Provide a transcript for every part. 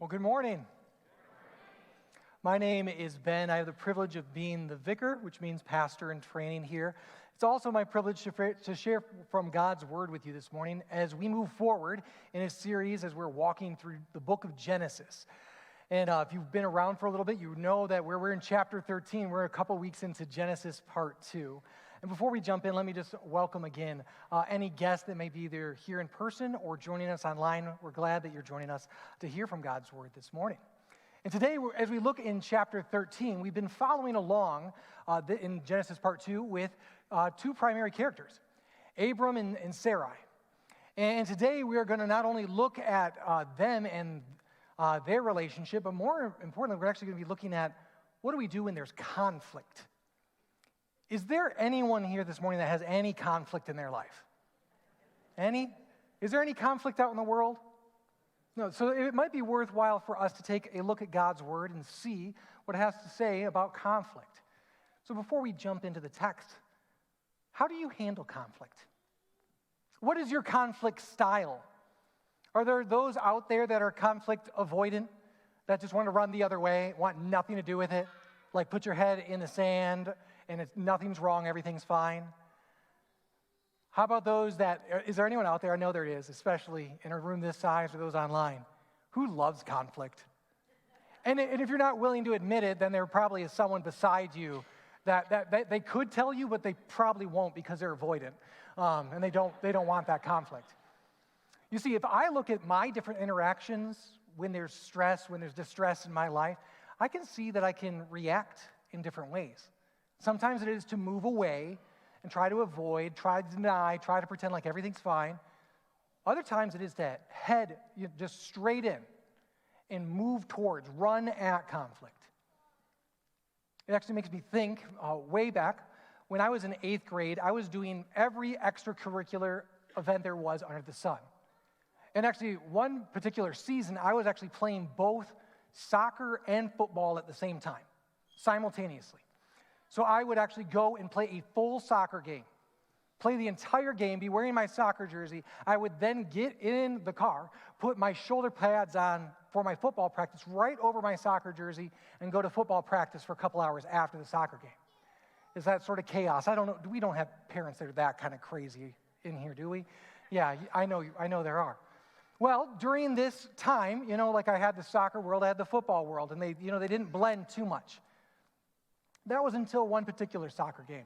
Well, good morning. My name is Ben. I have the privilege of being the vicar, which means pastor in training here. It's also my privilege to share from God's Word with you this morning as we move forward in a series as we're walking through the book of Genesis. And if you've been around for a little bit, you know that we're in chapter 13. We're a couple weeks into Genesis part 2. And before we jump in, let me just welcome again any guests that may be either here in person or joining us online. We're glad that you're joining us to hear from God's Word this morning. And today, as we look in chapter 13, we've been following along in Genesis part 2 with two primary characters, Abram and Sarai. And today, we are going to not only look at them and their relationship, but more importantly, we're actually going to be looking at what do we do when there's conflict. Is there anyone here this morning that has any conflict in their life? Any? Is there any conflict out in the world? No, so it might be worthwhile for us to take a look at God's Word and see what it has to say about conflict. So before we jump into the text, how do you handle conflict? What is your conflict style? Are there those out there that are conflict avoidant, that just want to run the other way, want nothing to do with it? Like put your head in the sand and nothing's wrong, everything's fine? How about those is there anyone out there, I know there is, especially in a room this size or those online, who loves conflict? And if you're not willing to admit it, then there probably is someone beside you that they could tell you, but they probably won't because they're avoidant, and they don't want that conflict. You see, if I look at my different interactions when there's stress, when there's distress in my life, I can see that I can react in different ways. Sometimes it is to move away and try to avoid, try to deny, try to pretend like everything's fine. Other times it is to head just straight in and move towards, run at conflict. It actually makes me think way back when I was in 8th grade, I was doing every extracurricular event there was under the sun. And actually, one particular season, I was actually playing both soccer and football at the same time, simultaneously. So I would actually go and play a full soccer game, play the entire game, be wearing my soccer jersey. I would then get in the car, put my shoulder pads on for my football practice right over my soccer jersey, and go to football practice for a couple hours after the soccer game. Is that sort of chaos? I don't know. We don't have parents that are that kind of crazy in here, do we? Yeah, I know there are. Well, during this time, like I had the soccer world, I had the football world, and they didn't blend too much. That was until one particular soccer game.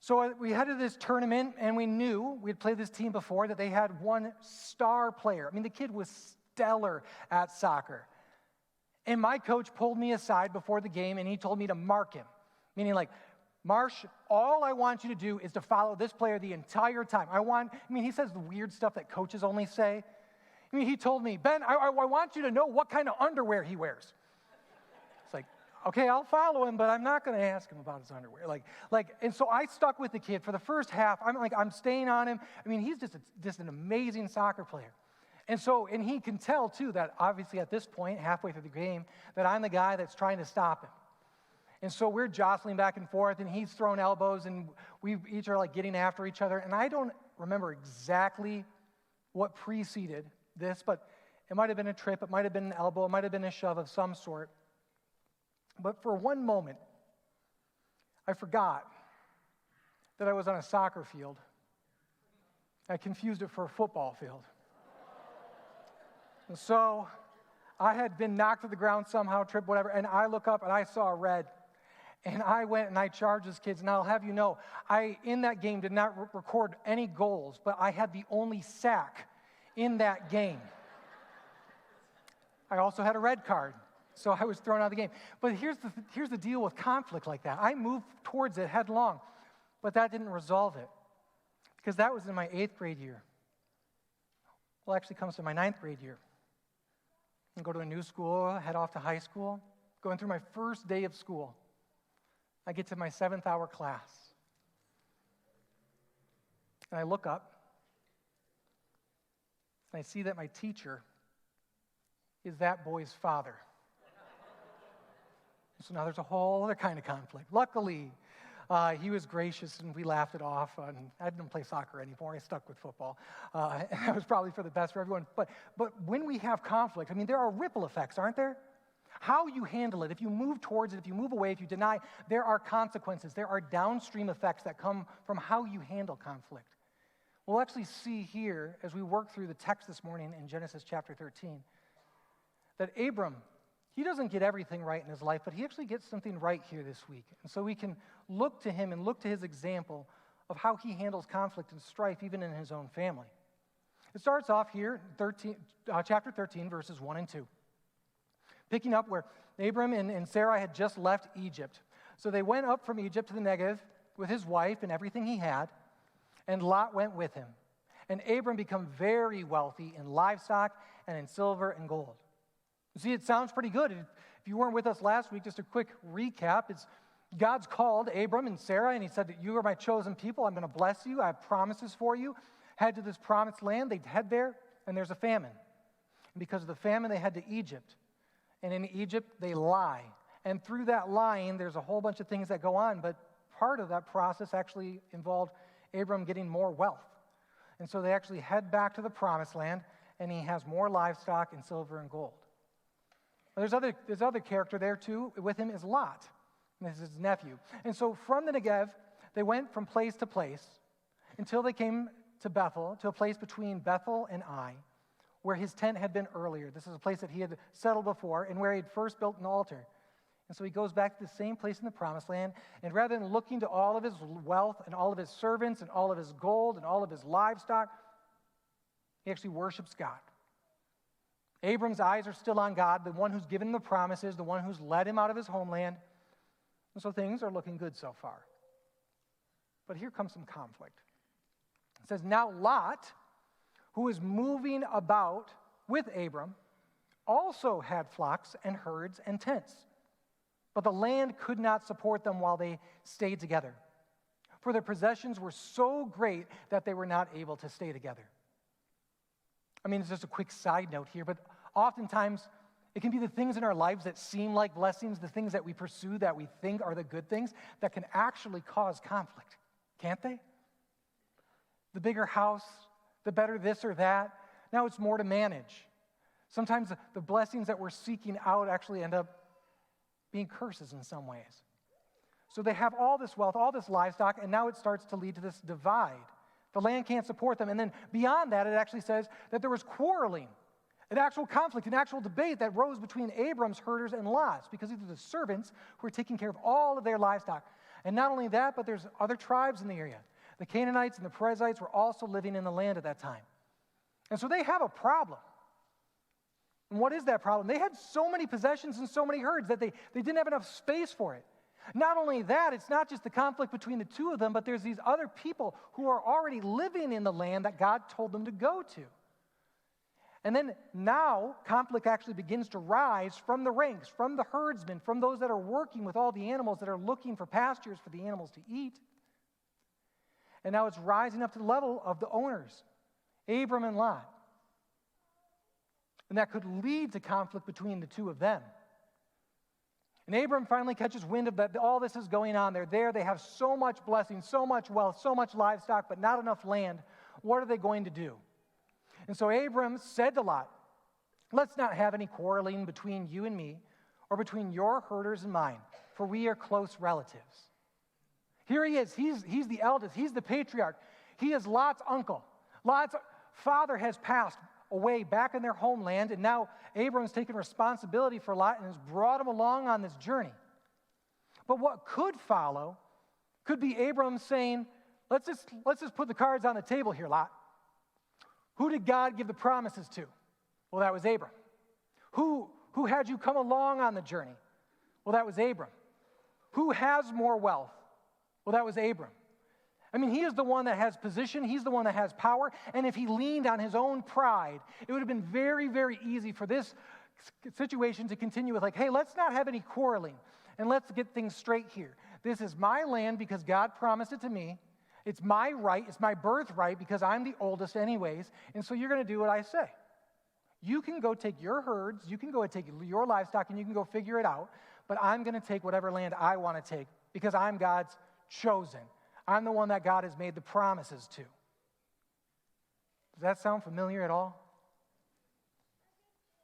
So we headed to this tournament, and we knew, we had played this team before, that they had one star player. I mean, the kid was stellar at soccer. And my coach pulled me aside before the game, and he told me to mark him. Meaning like, Marsh, all I want you to do is to follow this player the entire time. He says the weird stuff that coaches only say. He told me, Ben, I want you to know what kind of underwear he wears. It's like, okay, I'll follow him, but I'm not going to ask him about his underwear. And so I stuck with the kid for the first half. I'm staying on him. He's just an amazing soccer player. And he can tell, too, that obviously at this point, halfway through the game, that I'm the guy that's trying to stop him. And so we're jostling back and forth, and he's throwing elbows, and we each are getting after each other. And I don't remember exactly what preceded this, but it might have been a trip, it might have been an elbow, it might have been a shove of some sort. But for one moment, I forgot that I was on a soccer field. I confused it for a football field. And so I had been knocked to the ground somehow, tripped, whatever, and I look up and I saw red. And I went and I charged those kids. And I'll have you know, I, in that game, did not record any goals, but I had the only sack in that game. I also had a red card, so I was thrown out of the game. But here's the deal with conflict like that. I moved towards it headlong, but that didn't resolve it, because that was in my 8th grade year. Well, it actually comes to my 9th grade year. I go to a new school, head off to high school, going through my first day of school. I get to my 7th hour class, and I look up, and I see that my teacher is that boy's father. So now there's a whole other kind of conflict. Luckily, He was gracious, and we laughed it off. And I didn't play soccer anymore. I stuck with football. And that was probably for the best for everyone. But when we have conflict, I mean, there are ripple effects, aren't there? How you handle it, if you move towards it, if you move away, if you deny, there are consequences. There are downstream effects that come from how you handle conflict. We'll actually see here, as we work through the text this morning in Genesis chapter 13, that Abram, he doesn't get everything right in his life, but he actually gets something right here this week. And so we can look to him and look to his example of how he handles conflict and strife even in his own family. It starts off here, chapter 13, verses 1 and 2. Picking up where Abram and Sarai had just left Egypt. So they went up from Egypt to the Negev with his wife and everything he had, and Lot went with him. And Abram became very wealthy in livestock and in silver and gold. You see, it sounds pretty good. If you weren't with us last week, just a quick recap. It's God's called Abram and Sarai, and he said that you are my chosen people. I'm going to bless you. I have promises for you. Head to this promised land. They head there, and there's a famine. And because of the famine, they head to Egypt. And in Egypt, they lie. And through that lying, there's a whole bunch of things that go on. But part of that process actually involved Abram getting more wealth. And so they actually head back to the promised land, and he has more livestock and silver and gold. There's other character there, too. With him is Lot. This is his nephew. And so from the Negev, they went from place to place until they came to Bethel, to a place between Bethel and Ai, where his tent had been earlier. This is a place that he had settled before and where he had first built an altar. And so he goes back to the same place in the promised land, and rather than looking to all of his wealth and all of his servants and all of his gold and all of his livestock, he actually worships God. Abram's eyes are still on God, the one who's given him the promises, the one who's led him out of his homeland. And so things are looking good so far. But here comes some conflict. It says, now Lot, who is moving about with Abram, also had flocks and herds and tents. But the land could not support them while they stayed together. For their possessions were so great that they were not able to stay together. I mean, it's just a quick side note here, but oftentimes it can be the things in our lives that seem like blessings, the things that we pursue that we think are the good things, that can actually cause conflict, can't they? The bigger house, the better this or that. Now it's more to manage. Sometimes the blessings that we're seeking out actually end up being curses in some ways. So they have all this wealth, all this livestock, and now it starts to lead to this divide. The land can't support them. And then beyond that, it actually says that there was quarreling, an actual conflict, an actual debate that rose between Abram's herders and Lot's, because these are the servants who are taking care of all of their livestock. And not only that, but there's other tribes in the area. The Canaanites and the Perizzites were also living in the land at that time. And so they have a problem. And what is that problem? They had so many possessions and so many herds that they didn't have enough space for it. Not only that, it's not just the conflict between the two of them, but there's these other people who are already living in the land that God told them to go to. And then now, conflict actually begins to rise from the ranks, from the herdsmen, from those that are working with all the animals that are looking for pastures for the animals to eat. And now it's rising up to the level of the owners, Abram and Lot. And that could lead to conflict between the two of them. And Abram finally catches wind of that all this is going on. They're there, they have so much blessing, so much wealth, so much livestock, but not enough land. What are they going to do? And so Abram said to Lot, let's not have any quarreling between you and me, or between your herders and mine, for we are close relatives. Here he is. He's the eldest. He's the patriarch. He is Lot's uncle. Lot's father has passed away back in their homeland, and now Abram's taken responsibility for Lot and has brought him along on this journey. But what could follow could be Abram saying, let's just put the cards on the table here, Lot. Who did God give the promises to? Well, that was Abram. Who had you come along on the journey? Well, that was Abram. Who has more wealth? Well, that was Abram. I mean, he is the one that has position. He's the one that has power. And if he leaned on his own pride, it would have been very, very easy for this situation to continue with like, hey, let's not have any quarreling, and let's get things straight here. This is my land because God promised it to me. It's my right. It's my birthright because I'm the oldest anyways. And so you're going to do what I say. You can go take your herds. You can go and take your livestock, and you can go figure it out. But I'm going to take whatever land I want to take because I'm God's chosen. I'm the one that God has made the promises to. Does that sound familiar at all?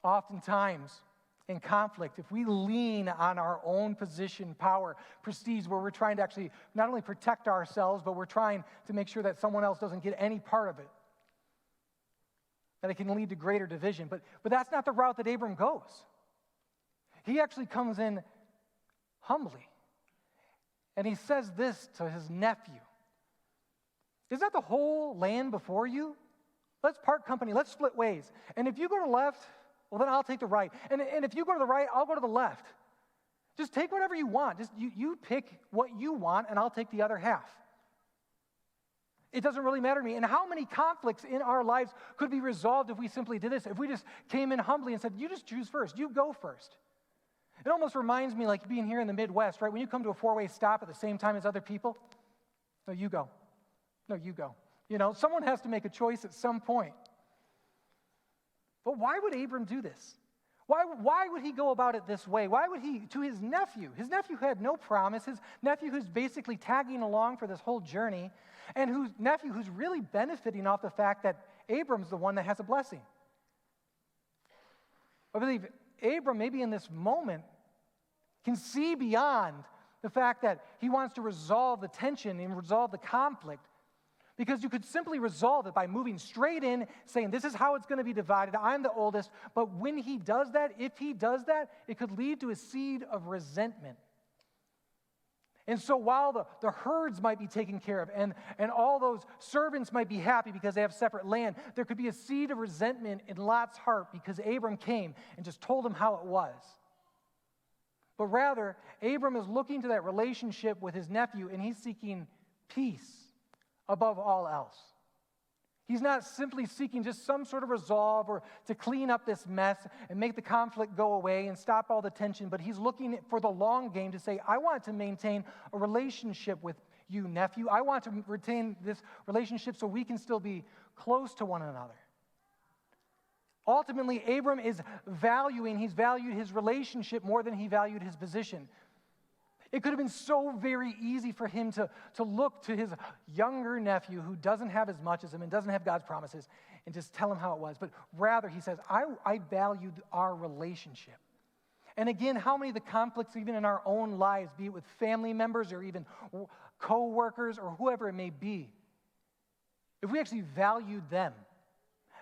Oftentimes, in conflict, if we lean on our own position, power, prestige, where we're trying to actually not only protect ourselves, but we're trying to make sure that someone else doesn't get any part of it, that it can lead to greater division. But that's not the route that Abram goes. He actually comes in humbly, and he says this to his nephew. Is that the whole land before you? Let's part company. Let's split ways. And if you go to the left, well, then I'll take the right. And if you go to the right, I'll go to the left. Just take whatever you want. Just you pick what you want, and I'll take the other half. It doesn't really matter to me. And how many conflicts in our lives could be resolved if we simply did this? If we just came in humbly and said, you just choose first. You go first. It almost reminds me like being here in the Midwest, right? When you come to a four-way stop at the same time as other people, no, you go. No, you go. Someone has to make a choice at some point. But why would Abram do this? Why would he go about it this way? Why would he, to his nephew? His nephew had no promise. His nephew who's basically tagging along for this whole journey, and whose nephew who's really benefiting off the fact that Abram's the one that has a blessing. I believe Abram, maybe in this moment, can see beyond the fact that he wants to resolve the tension and resolve the conflict. Because you could simply resolve it by moving straight in, saying, this is how it's going to be divided. I'm the oldest. But when he does that, if he does that, it could lead to a seed of resentment. And so while the herds might be taken care of and all those servants might be happy because they have separate land, there could be a seed of resentment in Lot's heart because Abram came and just told him how it was. But rather, Abram is looking to that relationship with his nephew, and he's seeking peace above all else. He's not simply seeking just some sort of resolve or to clean up this mess and make the conflict go away and stop all the tension, but he's looking for the long game to say, I want to maintain a relationship with you, nephew. I want to retain this relationship so we can still be close to one another. Ultimately, Abram he's valued his relationship more than he valued his position. It could have been so very easy for him to look to his younger nephew who doesn't have as much as him and doesn't have God's promises and just tell him how it was. But rather, he says, I valued our relationship. And again, how many of the conflicts even in our own lives, be it with family members or even co-workers or whoever it may be, if we actually valued them,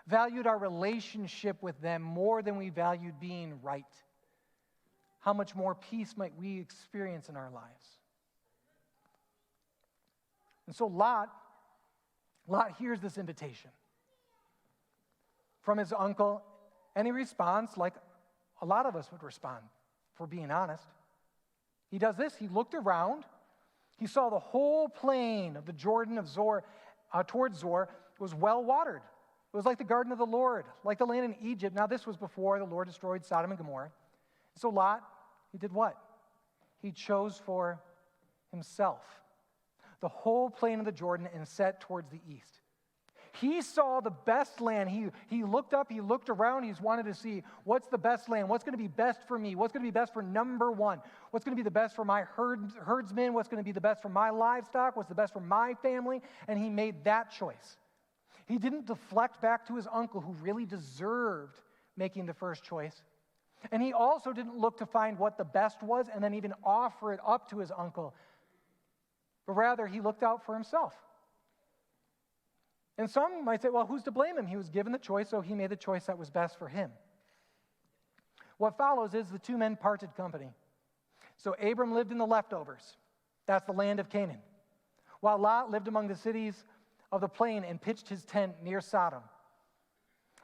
valued our relationship with them more than we valued being right, how much more peace might we experience in our lives? And so Lot hears this invitation from his uncle, and he responds like a lot of us would respond, if we're being honest. He does this. He looked around. He saw the whole plain of the Jordan of Zor towards Zor was well watered. It was like the garden of the Lord, like the land in Egypt. Now this was before the Lord destroyed Sodom and Gomorrah. So Lot, he did what? He chose for himself the whole plain of the Jordan and set towards the east. He saw the best land. He looked up, he looked around, he's wanted to see what's the best land, what's going to be best for me, what's going to be best for number one, what's going to be the best for my herdsmen, what's going to be the best for my livestock, what's the best for my family, and he made that choice. He didn't deflect back to his uncle who really deserved making the first choice. And he also didn't look to find what the best was and then even offer it up to his uncle. But rather, he looked out for himself. And some might say, well, who's to blame him? He was given the choice, so he made the choice that was best for him. What follows is the two men parted company. So Abram lived in the leftovers. That's the land of Canaan. While Lot lived among the cities of the plain and pitched his tent near Sodom.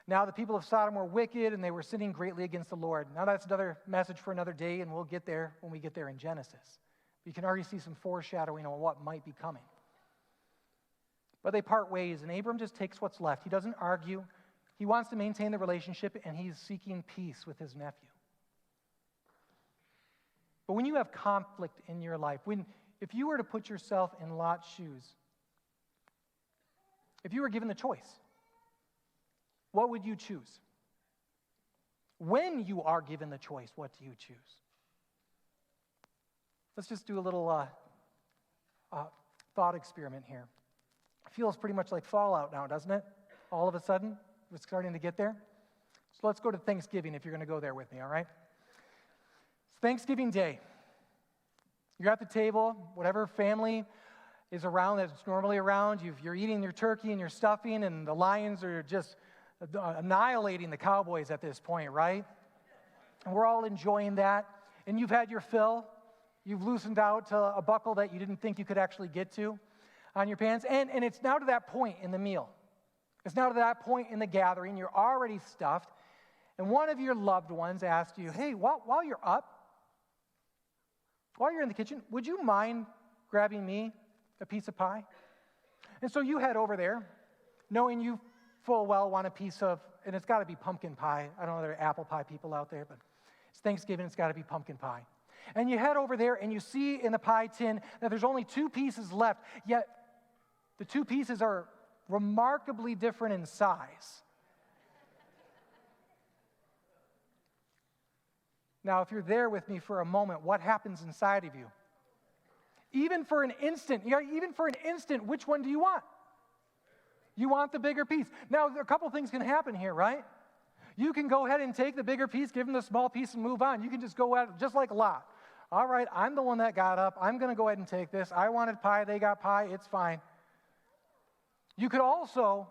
Now the people of Sodom were wicked, and they were sinning greatly against the Lord. Now that's another message for another day, and we'll get there when we get there in Genesis. You can already see some foreshadowing on what might be coming. But they part ways, and Abram just takes what's left. He doesn't argue. He wants to maintain the relationship, and he's seeking peace with his nephew. But when you have conflict in your life, if you were to put yourself in Lot's shoes, if you were given the choice, what would you choose? When you are given the choice, what do you choose? Let's just do a little thought experiment here. It feels pretty much like Fallout now, doesn't it? All of a sudden, we're starting to get there. So let's go to Thanksgiving if you're going to go there with me, all right? It's Thanksgiving Day. You're at the table, whatever family is around that's normally around. You're eating your turkey and your stuffing, and the lions are just annihilating the cowboys at this point, right? And we're all enjoying that. And you've had your fill. You've loosened out to a buckle that you didn't think you could actually get to on your pants. And it's now to that point in the meal. It's now to that point in the gathering. You're already stuffed. And one of your loved ones asked you, hey, while you're up, while you're in the kitchen, would you mind grabbing me a piece of pie? And so you head over there, knowing you full well want a piece of, and it's got to be pumpkin pie. I don't know if there are apple pie people out there, but it's Thanksgiving, it's got to be pumpkin pie. And you head over there and you see in the pie tin that there's only 2 pieces left, yet the 2 pieces are remarkably different in size. Now, if you're there with me for a moment, what happens inside of you? Even for an instant, which one do you want? You want the bigger piece. Now, a couple things can happen here, right? You can go ahead and take the bigger piece, give them the small piece, and move on. You can just go at it just like Lot. All right, I'm the one that got up. I'm going to go ahead and take this. I wanted pie. They got pie. It's fine. You could also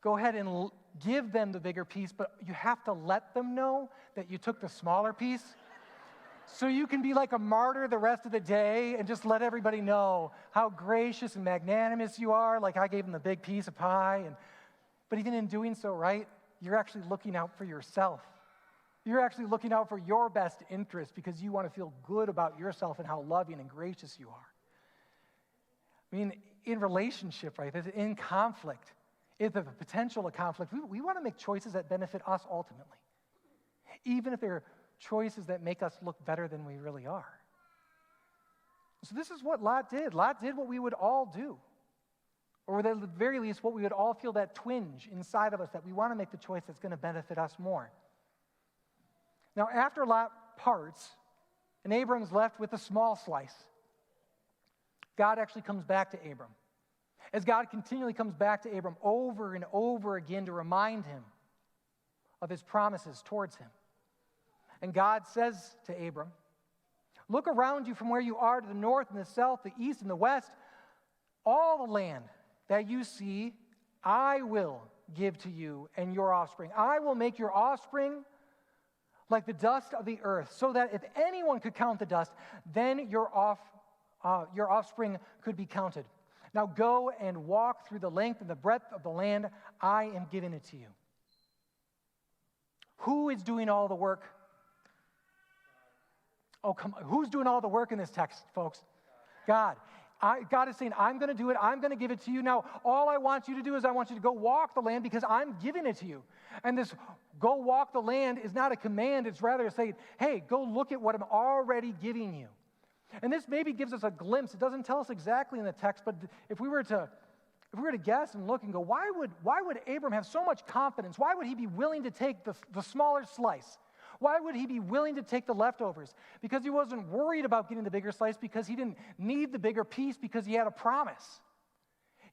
go ahead and give them the bigger piece, but you have to let them know that you took the smaller piece. So you can be like a martyr the rest of the day and just let everybody know how gracious and magnanimous you are, like I gave them the big piece of pie. But even in doing so, right, you're actually looking out for yourself. You're actually looking out for your best interest because you want to feel good about yourself and how loving and gracious you are. I mean, in relationship, right, in conflict, if there's a potential of conflict, we want to make choices that benefit us ultimately, even if they're choices that make us look better than we really are. So this is what Lot did. Lot did what we would all do, or at the very least, what we would all feel that twinge inside of us that we want to make the choice that's going to benefit us more. Now, after Lot parts, and Abram's left with a small slice, God actually comes back to Abram. As God continually comes back to Abram over and over again to remind him of his promises towards him. And God says to Abram, look around you from where you are to the north and the south, the east and the west. All the land that you see, I will give to you and your offspring. I will make your offspring like the dust of the earth, so that if anyone could count the dust, then your offspring could be counted. Now go and walk through the length and the breadth of the land. I am giving it to you. Who is doing all the work? Oh, come on. Who's doing all the work in this text, folks? God. God is saying, I'm going to do it. I'm going to give it to you. Now, all I want you to do is I want you to go walk the land because I'm giving it to you. And this go walk the land is not a command. It's rather saying, hey, go look at what I'm already giving you. And this maybe gives us a glimpse. It doesn't tell us exactly in the text, but if we were to guess and look and go, why would Abram have so much confidence? Why would he be willing to take the smaller slice? Why would he be willing to take the leftovers? Because he wasn't worried about getting the bigger slice, because he didn't need the bigger piece, because he had a promise.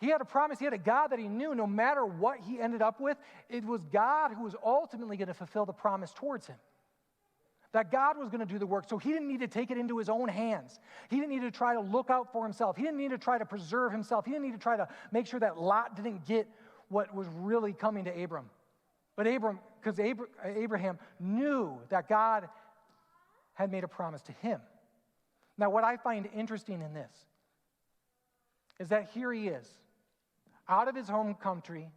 He had a promise. He had a God that he knew no matter what he ended up with, it was God who was ultimately going to fulfill the promise towards him. That God was going to do the work, so he didn't need to take it into his own hands. He didn't need to try to look out for himself. He didn't need to try to preserve himself. He didn't need to try to make sure that Lot didn't get what was really coming to Abram. But Abraham knew that God had made a promise to him. Now, what I find interesting in this is that here he is, out of his home country,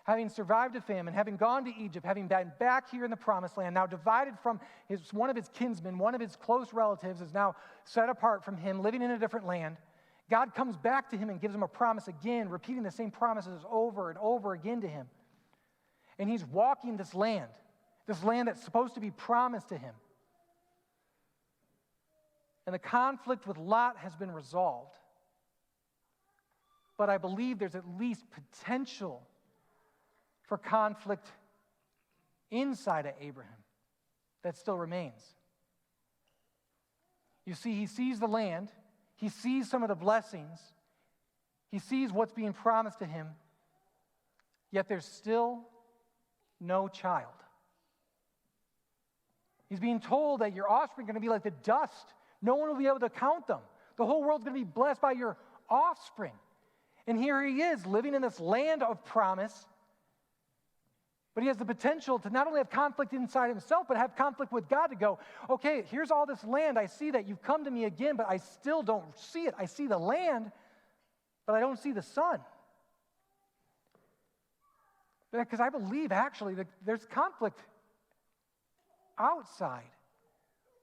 having survived a famine, having gone to Egypt, having been back here in the promised land, now divided from one of his kinsmen, one of his close relatives is now set apart from him, living in a different land. God comes back to him and gives him a promise again, repeating the same promises over and over again to him. And he's walking this land that's supposed to be promised to him. And the conflict with Lot has been resolved. But I believe there's at least potential for conflict inside of Abraham that still remains. You see, he sees the land, He sees some of the blessings. He sees what's being promised to him, yet there's still no child. He's being told that your offspring are going to be like the dust. No one will be able to count them. The whole world's going to be blessed by your offspring. And here he is, living in this land of promise, but he has the potential to not only have conflict inside himself, but have conflict with God to go, okay, here's all this land. I see that you've come to me again, but I still don't see it. I see the land, but I don't see the son. Because I believe, actually, that there's conflict outside,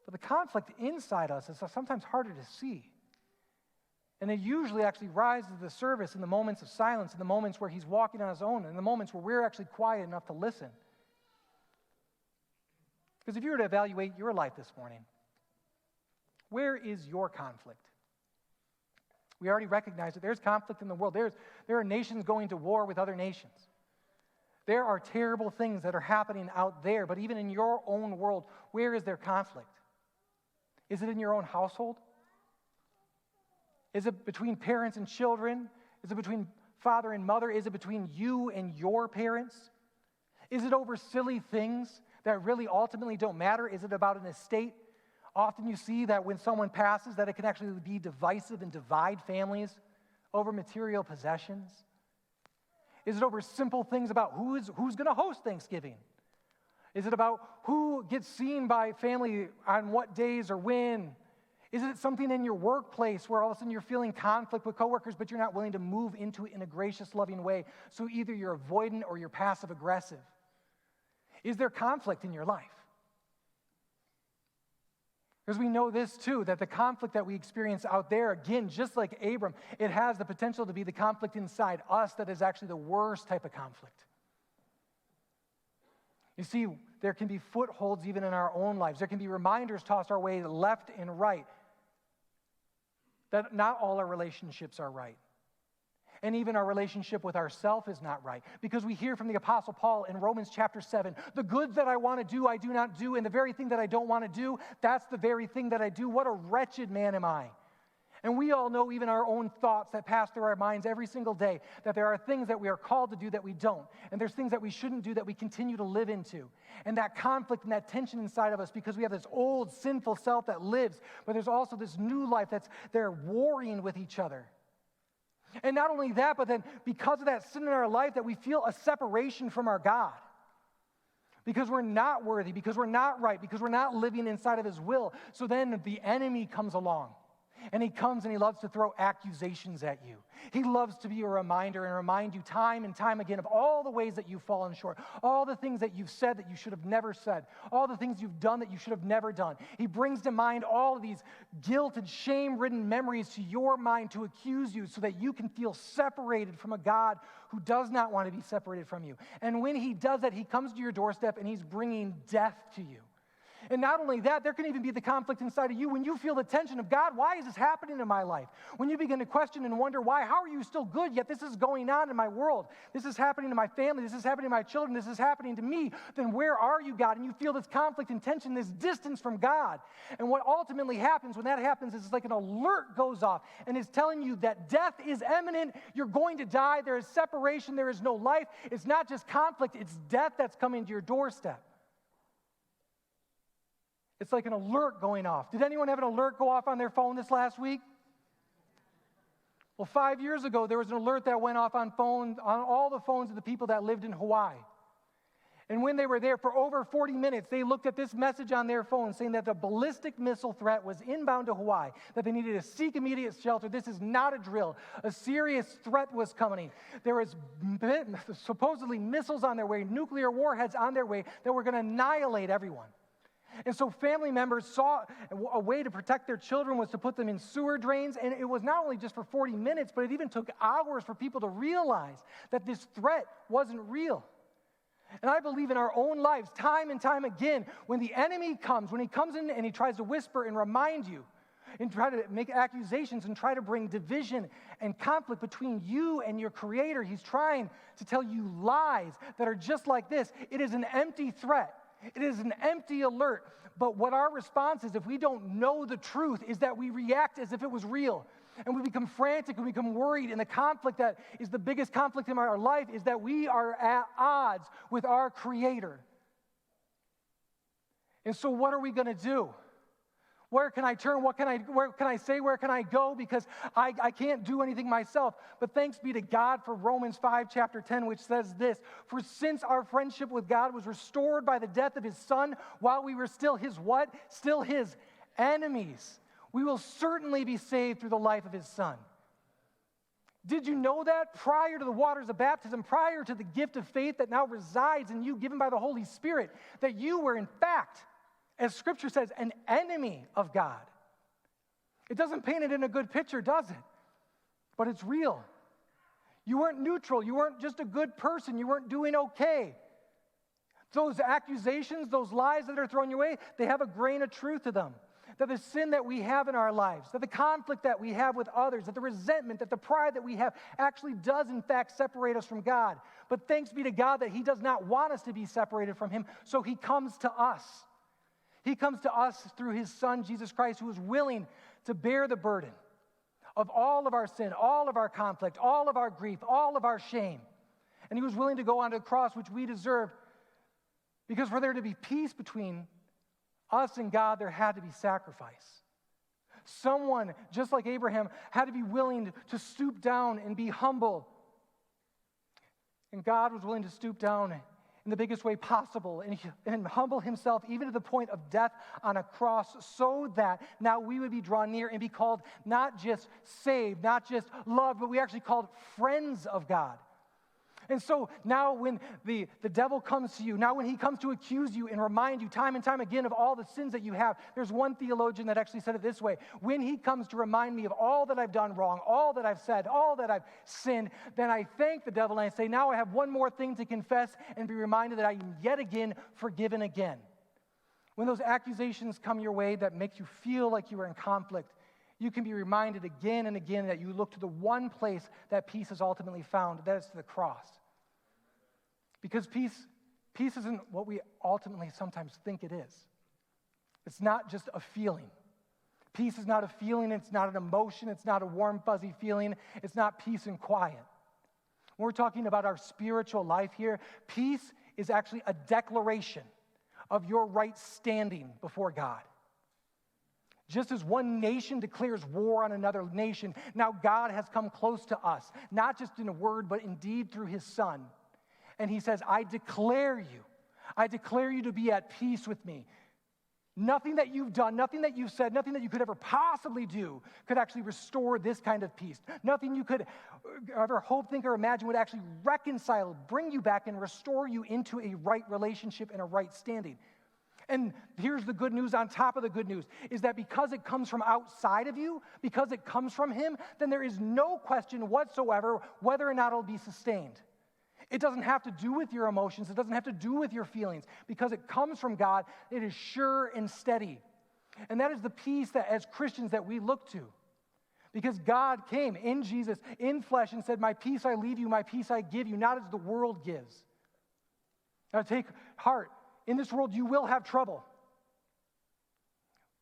but the conflict inside us is sometimes harder to see. And it usually actually rises to the surface in the moments of silence, in the moments where he's walking on his own, in the moments where we're actually quiet enough to listen. Because if you were to evaluate your life this morning, where is your conflict? We already recognize that there's conflict in the world. There are nations going to war with other nations. There are terrible things that are happening out there, but even in your own world, where is there conflict? Is it in your own household? Is it between parents and children? Is it between father and mother? Is it between you and your parents? Is it over silly things that really ultimately don't matter? Is it about an estate? Often you see that when someone passes, that it can actually be divisive and divide families over material possessions. Is it over simple things about who's going to host Thanksgiving? Is it about who gets seen by family on what days or when? Is it something in your workplace where all of a sudden you're feeling conflict with coworkers, but you're not willing to move into it in a gracious, loving way? So either you're avoidant or you're passive aggressive. Is there conflict in your life? Because we know this too, that the conflict that we experience out there, again, just like Abram, it has the potential to be the conflict inside us that is actually the worst type of conflict. You see, there can be footholds even in our own lives. There can be reminders tossed our way left and right that not all our relationships are right. And even our relationship with ourselves is not right. Because we hear from the Apostle Paul in Romans chapter 7, the good that I want to do, I do not do, and the very thing that I don't want to do, that's the very thing that I do. What a wretched man am I. And we all know even our own thoughts that pass through our minds every single day, that there are things that we are called to do that we don't. And there's things that we shouldn't do that we continue to live into. And that conflict and that tension inside of us, because we have this old sinful self that lives, but there's also this new life that's there warring with each other. And not only that, but then because of that sin in our life, that we feel a separation from our God. Because we're not worthy, because we're not right, because we're not living inside of His will. So then the enemy comes along. And he comes and he loves to throw accusations at you. He loves to be a reminder and remind you time and time again of all the ways that you've fallen short, all the things that you've said that you should have never said, all the things you've done that you should have never done. He brings to mind all of these guilt and shame-ridden memories to your mind to accuse you so that you can feel separated from a God who does not want to be separated from you. And when he does that, he comes to your doorstep and he's bringing death to you. And not only that, there can even be the conflict inside of you when you feel the tension of, God, why is this happening in my life? When you begin to question and wonder, why? How are you still good, yet this is going on in my world? This is happening to my family. This is happening to my children. This is happening to me. Then where are you, God? And you feel this conflict and tension, this distance from God. And what ultimately happens when that happens is it's like an alert goes off and is telling you that death is imminent. You're going to die. There is separation. There is no life. It's not just conflict. It's death that's coming to your doorstep. It's like an alert going off. Did anyone have an alert go off on their phone this last week? Well, 5 years ago, there was an alert that went off on all the phones of the people that lived in Hawaii. And when they were there for over 40 minutes, they looked at this message on their phone saying that the ballistic missile threat was inbound to Hawaii, that they needed to seek immediate shelter. This is not a drill. A serious threat was coming. There was supposedly missiles on their way, nuclear warheads on their way that were going to annihilate everyone. And so family members saw a way to protect their children was to put them in sewer drains. And it was not only just for 40 minutes, but it even took hours for people to realize that this threat wasn't real. And I believe in our own lives, time and time again, when the enemy comes, when he comes in and he tries to whisper and remind you and try to make accusations and try to bring division and conflict between you and your Creator, he's trying to tell you lies that are just like this. It is an empty threat. It is an empty alert. But what our response is, if we don't know the truth, is that we react as if it was real. And we become frantic and we become worried. And the conflict that is the biggest conflict in our life is that we are at odds with our Creator. And so what are we going to do? Where can I turn? Where can I say? Where can I go? Because I can't do anything myself. But thanks be to God for Romans 5, chapter 10, which says this: for since our friendship with God was restored by the death of his Son, while we were still his what? Still his enemies, we will certainly be saved through the life of his Son. Did you know that? Prior to the waters of baptism, prior to the gift of faith that now resides in you, given by the Holy Spirit, that you were in fact, as Scripture says, an enemy of God. It doesn't paint it in a good picture, does it? But it's real. You weren't neutral. You weren't just a good person. You weren't doing okay. Those accusations, those lies that are thrown your way, they have a grain of truth to them. That the sin that we have in our lives, that the conflict that we have with others, that the resentment, that the pride that we have actually does in fact separate us from God. But thanks be to God that he does not want us to be separated from him, so he comes to us. He comes to us through his Son, Jesus Christ, who is willing to bear the burden of all of our sin, all of our conflict, all of our grief, all of our shame. And he was willing to go onto the cross, which we deserved, because for there to be peace between us and God, there had to be sacrifice. Someone, just like Abraham, had to be willing to stoop down and be humble. And God was willing to stoop down in the biggest way possible and humble himself even to the point of death on a cross, so that now we would be drawn near and be called not just saved, not just loved, but we actually called friends of God. And so now when the devil comes to you, now when he comes to accuse you and remind you time and time again of all the sins that you have, there's one theologian that actually said it this way: when he comes to remind me of all that I've done wrong, all that I've said, all that I've sinned, then I thank the devil and I say, now I have one more thing to confess and be reminded that I am yet again forgiven again. When those accusations come your way that make you feel like you are in conflict, you can be reminded again and again that you look to the one place that peace is ultimately found, that is to the cross. Because peace isn't what we ultimately sometimes think it is. It's not just a feeling. Peace is not a feeling, it's not an emotion, it's not a warm, fuzzy feeling, it's not peace and quiet. When we're talking about our spiritual life here, peace is actually a declaration of your right standing before God. Just as one nation declares war on another nation, now God has come close to us, not just in a word, but indeed through his Son. And he says, I declare you to be at peace with me. Nothing that you've done, nothing that you've said, nothing that you could ever possibly do could actually restore this kind of peace. Nothing you could ever hope, think, or imagine would actually reconcile, bring you back, and restore you into a right relationship and a right standing. And here's the good news on top of the good news, is that because it comes from outside of you, because it comes from him, then there is no question whatsoever whether or not it'll be sustained. It doesn't have to do with your emotions. It doesn't have to do with your feelings. Because it comes from God, it is sure and steady. And that is the peace that as Christians that we look to. Because God came in Jesus, in flesh, and said, my peace I leave you, my peace I give you, not as the world gives. Now take heart. In this world you will have trouble.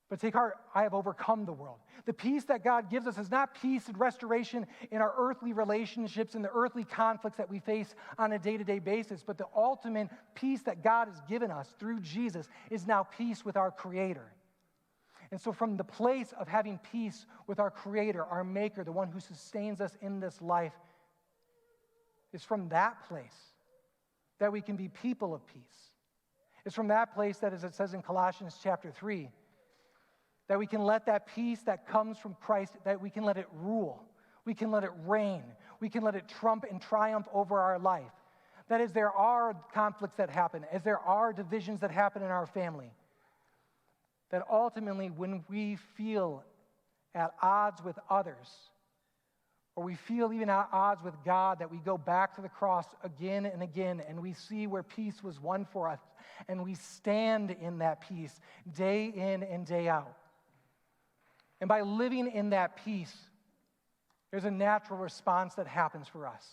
But take heart, I have overcome the world. The peace that God gives us is not peace and restoration in our earthly relationships and the earthly conflicts that we face on a day-to-day basis, but the ultimate peace that God has given us through Jesus is now peace with our Creator. And so from the place of having peace with our Creator, our Maker, the one who sustains us in this life, it's from that place that we can be people of peace. It's from that place that, as it says in Colossians chapter 3, that we can let that peace that comes from Christ, that we can let it rule. We can let it reign. We can let it trump and triumph over our life. That is, there are conflicts that happen, as there are divisions that happen in our family, that ultimately when we feel at odds with others, or we feel even at odds with God, that we go back to the cross again and again, and we see where peace was won for us, and we stand in that peace day in and day out. And by living in that peace, there's a natural response that happens for us.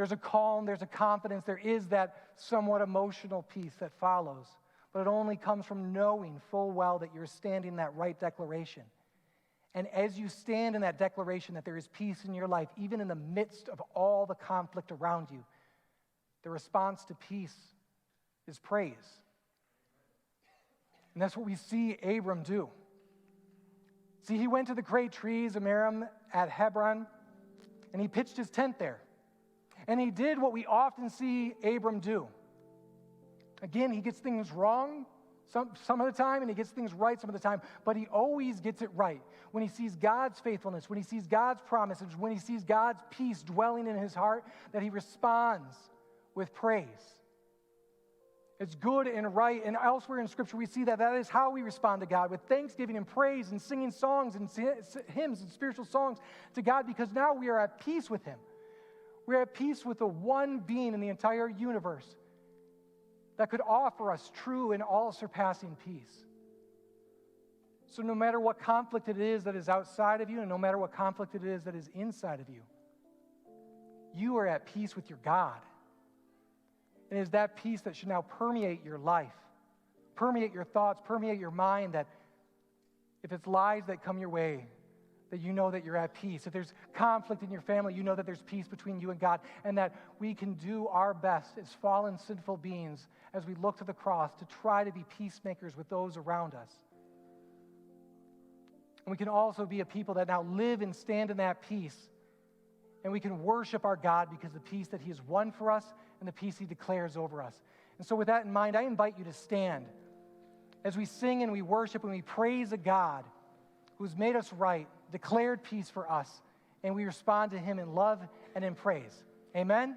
There's a calm, there's a confidence, there is that somewhat emotional peace that follows. But it only comes from knowing full well that you're standing in that right declaration. And as you stand in that declaration that there is peace in your life, even in the midst of all the conflict around you, the response to peace is praise. And that's what we see Abram do. See, he went to the great trees of Aram at Hebron, and he pitched his tent there. And he did what we often see Abram do. Again, he gets things wrong some of the time, and he gets things right some of the time, but he always gets it right. When he sees God's faithfulness, when he sees God's promises, when he sees God's peace dwelling in his heart, that he responds with praise. It's good and right, and elsewhere in Scripture we see that is how we respond to God, with thanksgiving and praise and singing songs and hymns and spiritual songs to God, because now we are at peace with him. We're at peace with the one being in the entire universe that could offer us true and all-surpassing peace. So no matter what conflict it is that is outside of you, and no matter what conflict it is that is inside of you, you are at peace with your God. And it is that peace that should now permeate your life, permeate your thoughts, permeate your mind, that if it's lies that come your way, that you know that you're at peace. If there's conflict in your family, you know that there's peace between you and God, and that we can do our best as fallen, sinful beings as we look to the cross to try to be peacemakers with those around us. And we can also be a people that now live and stand in that peace, and we can worship our God because of the peace that he has won for us and the peace he declares over us. And so with that in mind, I invite you to stand as we sing and we worship and we praise a God who's made us right, declared peace for us, and we respond to him in love and in praise. Amen?